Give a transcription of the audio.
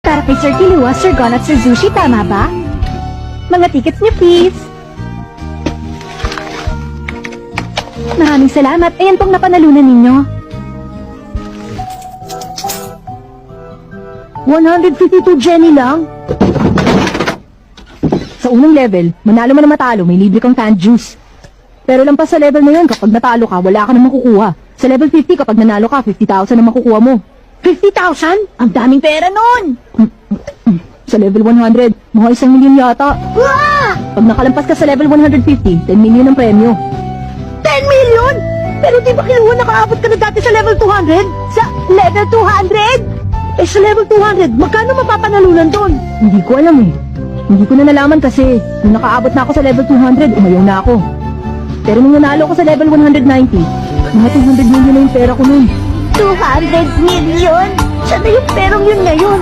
Para kay Sir Kiliwa, Sir Gon at Sir Zushi, tama ba? Mga tickets niyo, please. Maraming salamat. Ayan pong napanalunan ninyo. 152 Jenny lang? Sa unang level, manalo man na matalo, may libre kang canned juice. Pero lampas sa level na yun, kapag natalo ka, wala ka na makukuha. Sa level 50, kapag nanalo ka, 50,000 na makukuha mo. 50,000? Ang daming pera nun! Sa level 100, mga 1,000,000 yata. Wah! Pag nakalampas ka sa level 150, 10 million ang premyo. 10 million? Pero di ba kiluha nakaabot ka na dati sa level 200? Sa level 200? Eh sa level 200, magkano mapapanalunan doon? Hindi ko alam eh. Hindi ko na nalaman kasi nung nakaabot na ako sa level 200, umayaw na ako. Pero nung nanalo ko sa level 190, mga 200 million na yung pera ko nun. 200 million? Saan na yung perang yun ngayon?